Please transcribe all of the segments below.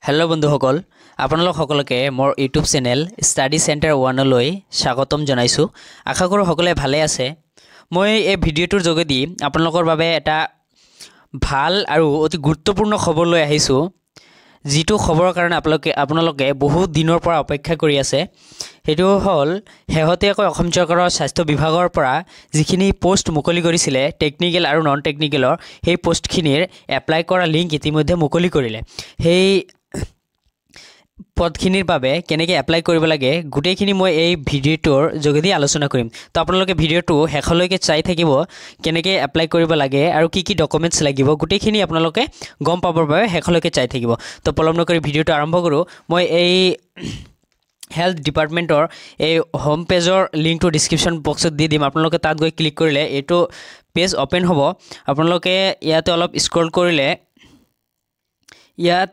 Hello' বন্ধুসকল আপোনালোক সকলোকে মোৰ ইউটিউব চেনেল ষ্টাডি চেণ্টাৰ 1লৈ স্বাগতম জনাইছোঁ। আশা কৰোঁ সকলোৱে ভালে আছে। মই এই ভিডিঅ'টোৰ যোগেদি আপোনালোকৰ বাবে এটা ভাল আৰু অতি গুৰুত্বপূৰ্ণ খবৰ লৈ আহিছোঁ, যিটো খবৰৰ কাৰণে আপোনালোকে বহুত দিনৰ পৰা অপেক্ষা কৰি আছে। সেইটো হ'ল শেহতীয়াকৈ অসম চৰকাৰৰ স্বাস্থ্য বিভাগৰ পৰা যিখিনি পোষ্ট মুকলি কৰিছিলে টেকনিকেল আৰু নন টেকনিকেলৰ, সেই পোষ্টখিনিৰ এপ্লাই কৰা লিংক ইতিমধ্যে মুকলি কৰিলে। সেই পদখিনিৰ বাবে কেনেকৈ এপ্লাই কৰিব লাগে গোটেইখিনি মই এই ভিডিঅ'টোৰ যোগেদি আলোচনা কৰিম। তো আপোনালোকে ভিডিঅ'টো শেষলৈকে চাই থাকিব, কেনেকৈ এপ্লাই কৰিব লাগে আৰু কি কি ডকুমেণ্টছ লাগিব গোটেইখিনি আপোনালোকে গম পাবৰ বাবে শেষলৈকে চাই থাকিব। তো পলম নকৰি ভিডিঅ'টো আৰম্ভ কৰোঁ। মই এই হেল্থ ডিপাৰ্টমেণ্টৰ এই হোম পেজৰ লিংকটো ডিছক্ৰিপশ্যন বক্সত দি দিম। আপোনালোকে তাত গৈ ক্লিক কৰিলে এইটো পেজ অ'পেন হ'ব। আপোনালোকে ইয়াতে অলপ স্ক্ৰল কৰিলে ইয়াত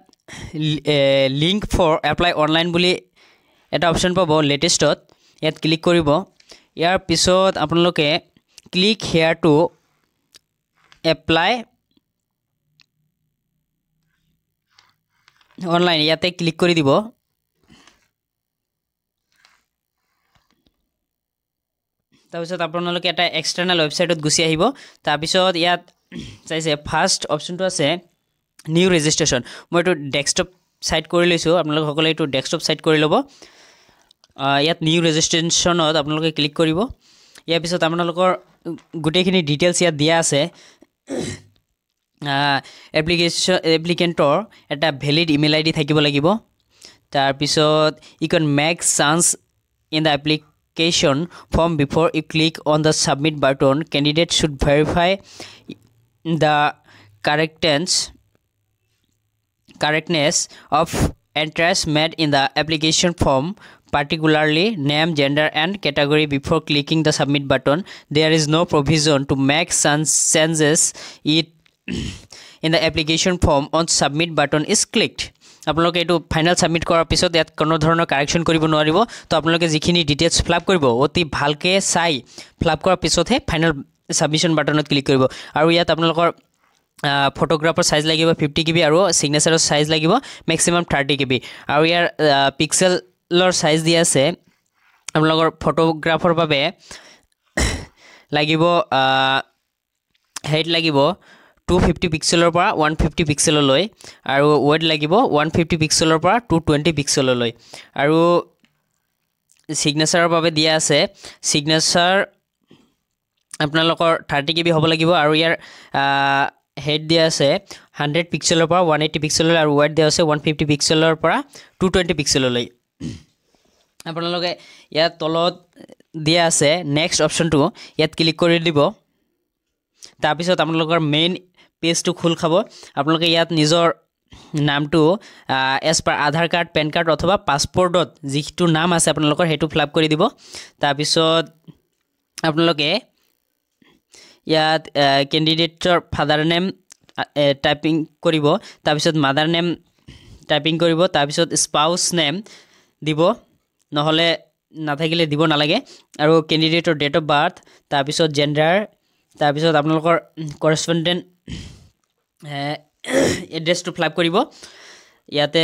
লিংক ফৰ এপ্লাই অনলাইন বুলি এটা অপশ্যন পাব লেটেষ্টত। ইয়াত ক্লিক কৰিব। ইয়াৰ পিছত আপোনালোকে click hair two apply online ইয়াতে ক্লিক কৰি দিব। তাৰপিছত আপোনালোকে এটা এক্সটাৰ্নেল ৱেবছাইটত গুচি আহিব। তাৰপিছত ইয়াত চাইছে ফাৰ্ষ্ট অপশ্যনটো আছে নিউ ৰেজিষ্ট্ৰেশ্যন। মই এইটো ডেস্কটপ ছাইট কৰি লৈছোঁ, আপোনালোকে সকলোৱে এইটো ডেস্কটপ ছাইট কৰি ল'ব। ইয়াত নিউ ৰেজিষ্ট্ৰেশ্যনত আপোনালোকে ক্লিক কৰিব। ইয়াৰ পিছত আপোনালোকৰ গোটেইখিনি ডিটেইলছ ইয়াত দিয়া আছে। এপ্লিকেণ্টৰ এটা ভেলিড ইমেইল আইডি থাকিব লাগিব। তাৰপিছত you can make changes in the application form before you click on the submit button. Candidate should verify the correctness of entries made in the application form, particularly name, gender and category before clicking the submit button. There is no provision to make changes in the application form on submit button is clicked. আপোনালোকে এইটো final submit কৰাৰ পিছত ইয়াত কোনো ধৰণৰ correction কৰিব নোৱাৰিব। তো আপোনালোকে যিখিনি ডিটেইলছ ফিলআপ কৰিব অতি ভালকৈ চাই ফিলআপ কৰাৰ পিছতহে ফাইনেল ছাবমিশ্যন বাটনত ক্লিক কৰিব। আৰু ইয়াত আপোনালোকৰ ফটোগ্ৰাফৰ চাইজ লাগিব 50 KB আৰু ছিগনেচাৰৰ চাইজ লাগিব মেক্সিমাম 30 KB। আৰু ইয়াৰ পিক্সেলৰ চাইজ দিয়া আছে। আপোনালোকৰ ফটোগ্ৰাফৰ বাবে লাগিব হাইট লাগিব 250 পিক্সেলৰ পৰা 150 পিক্সেললৈ, আৰু ৱেইট লাগিব 150 পিক্সেলৰ পৰা 220 পিক্সেললৈ। আৰু ছিগনেচাৰৰ বাবে দিয়া আছে ছিগনেচাৰ আপোনালোকৰ 30 KB হ'ব লাগিব। আৰু ইয়াৰ হেড দিয়া আছে 100 পিক্সেলৰ পৰা 180 পিক্সেললৈ, আৰু ৱেইট দিয়া আছে 150 পিক্সেলৰ পৰা 220 পিক্সেললৈ। আপোনালোকে ইয়াত তলত দিয়া আছে নেক্সট অপশ্যনটো, ইয়াত ক্লিক কৰি দিব। তাৰপিছত আপোনালোকৰ মেইন পেজটো খোল খাব। আপোনালোকে ইয়াত নিজৰ নামটো এজ পাৰ আধাৰ কাৰ্ড, পেন কাৰ্ড অথবা পাছপৰ্টত যিটো নাম আছে আপোনালোকৰ সেইটো ফিলআপ কৰি দিব। তাৰপিছত আপোনালোকে ইয়াত কেণ্ডিডেটৰ ফাদাৰ নেম টাইপিং কৰিব, তাৰপিছত মাদাৰ নেম টাইপিং কৰিব, তাৰপিছত স্পাউচ নেম দিব, নহ'লে নাথাকিলে দিব নালাগে। আৰু কেণ্ডিডেটৰ ডেট অফ বাৰ্থ, তাৰপিছত জেণ্ডাৰ, তাৰপিছত আপোনালোকৰ কৰেছপণ্ডেণ্ট এড্ৰেছটো ফিলআপ কৰিব। ইয়াতে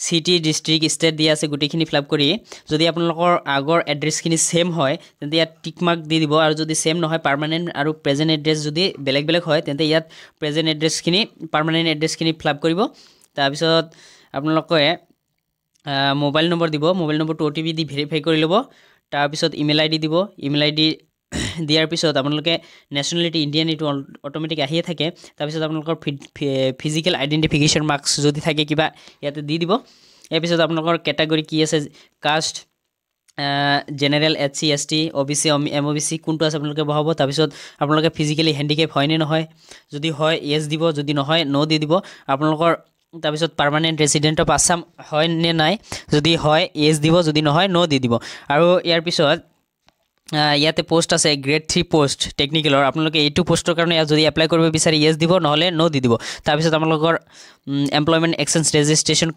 চিটি, ডিষ্ট্ৰিক্ট, ষ্টেট দিয়া আছে, গোটেইখিনি ফিলআপ কৰি যদি আপোনালোকৰ আগৰ এড্ৰেছখিনি ছেম হয় তেন্তে ইয়াত টিক মাৰ্ক দি দিব। আৰু যদি ছেম নহয়, পাৰ্মানেণ্ট আৰু প্ৰেজেণ্ট এড্ৰেছ যদি বেলেগ বেলেগ হয় তেন্তে ইয়াত প্ৰেজেণ্ট এড্ৰেছখিনি পাৰ্মানেণ্ট এড্ৰেছখিনি ফিলআপ কৰিব। তাৰপিছত আপোনালোকে মোবাইল নম্বৰ দিব, মোবাইল নম্বৰটো OTP দি ভেৰিফাই কৰি ল'ব। তাৰপিছত ইমেইল আইডি দিব, ইমেইল আইডি দিয়াৰ পিছত আপোনালোকে নেশ্যনেলিটি ইণ্ডিয়ান এইটো অট'মেটিক আহিয়ে থাকে। তাৰপিছত আপোনালোকৰ ফিজিকেল আইডেণ্টিফিকেশ্যন মাৰ্কছ যদি থাকে কিবা ইয়াতে দি দিব। ইয়াৰ পিছত আপোনালোকৰ কেটাগৰী কি আছে, caste, general, SC ST OBC MOBC কোনটো আছে আপোনালোকে বহাব। তাৰপিছত আপোনালোকে ফিজিকেলি হেণ্ডিকেপ হয় নে নহয়, যদি হয় য়েছ দিব, যদি নহয় ন' দি দিব আপোনালোকৰ। তাৰপিছত পাৰ্মানেণ্ট ৰেচিডেণ্ট অফ আছাম হয় নে নাই, যদি হয় য়েছ দিব, যদি নহয় ন' দি দিব। আৰু ইয়াৰ পিছত ইয়াতে পোষ্ট আছে গ্ৰেড 3 পোষ্ট টেকনিকেলৰ। আপোনালোকে এইটো পোষ্টৰ কাৰণে ইয়াত যদি এপ্লাই কৰিব বিচাৰে য়েছ দিব, নহ'লে ন' দি দিব। তাৰপিছত আপোনালোকৰ এমপ্লয়মেণ্ট এক্সচেঞ্জ ৰেজিষ্ট্ৰেশ্যন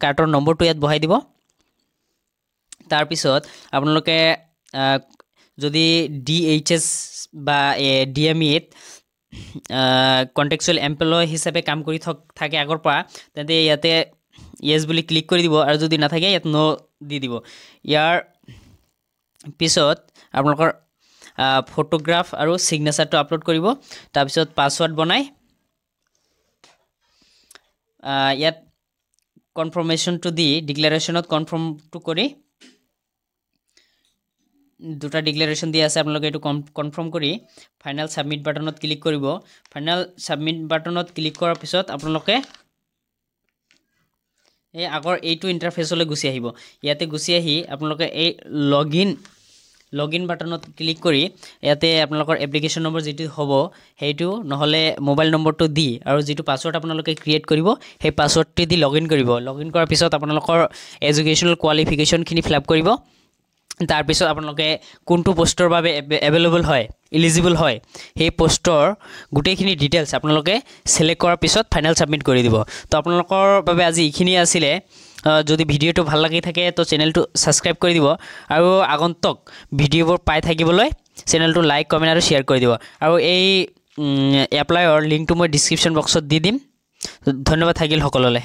কাৰ্ডৰ নম্বৰটো ইয়াত বহাই দিব। তাৰপিছত আপোনালোকে যদি DHS বা DMEত কণ্টেক্সুৱেল এমপ্লয় হিচাপে কাম কৰি থাকে আগৰ পৰা, তেন্তে ইয়াতে ইয়েছ বুলি ক্লিক কৰি দিব আৰু যদি নাথাকে ইয়াত নো দি দিব ইয়াৰ পিছত আপোনালোকৰ ফটোগ্ৰাফ আৰু সিগনেচাৰটো আপলোড কৰিব তাৰপিছত পাছৱৰ্ড বনাই ইয়াত কনফাৰ্মেশ্যনটো দি ডিক্লাৰেশ্যনত কনফাৰ্মটো কৰি দুটা ডিক্লাৰেশ্যন দিয়া আছে আপোনালোকে এইটো কনফাৰ্ম কৰি ফাইনেল সাবমিট বাটনত ক্লিক কৰিব ফাইনেল সাবমিট বাটনত ক্লিক কৰাৰ পিছত আপোনালোকে এই আগৰ এইটো ইন্টাৰফেসলৈ গুচি আহিব ইয়াতে গুচি আহি আপোনালোকে এই লগইন বাটনত ক্লিক কৰি ইয়াতে আপোনালোকৰ এপ্লিকেশ্যন নম্বৰ যেটো হ'ব হেইটো নহলে মোবাইল নম্বৰটো দি আৰু যেটো পাছৱৰ্ড আপোনালোকে ক্ৰিয়েট কৰিব সেই পাছৱৰ্ডটো দি লগইন কৰিব লগইন কৰাৰ পিছত আপোনালোকৰ এডুকেশ্যনাল কোৱালিফিকেশ্যন খিনি ফিলআপ কৰিব তাৰ পিছত আপোনালোকে কোনটো পোষ্টৰ বাবে এভেইলেবল হয় এলিজিবল হয় সেই পোষ্টৰ গুটেইখিনি ডিটেইলছ আপোনালোকে সিলেক্ট কৰাৰ পিছত ফাইনেল সাবমিট কৰি দিব তো আপোনালোকৰ বাবে আজি ইখিনি আছিল যদি ভিডিওটো ভাল লাগি থাকে তো চেনেলটো সাবস্ক্ৰাইব কৰি দিব আৰু আগন্তুক ভিডিওবোৰ পাই থাকিবলৈ চেনেলটো লাইক কমেন্ট আৰু শেয়াৰ কৰি দিব আৰু এই এপ্লাইৰ লিংকটো মই ডেসক্ৰিপচন বক্সত দি দিম ধন্যবাদ থাকিল সকলোলৈ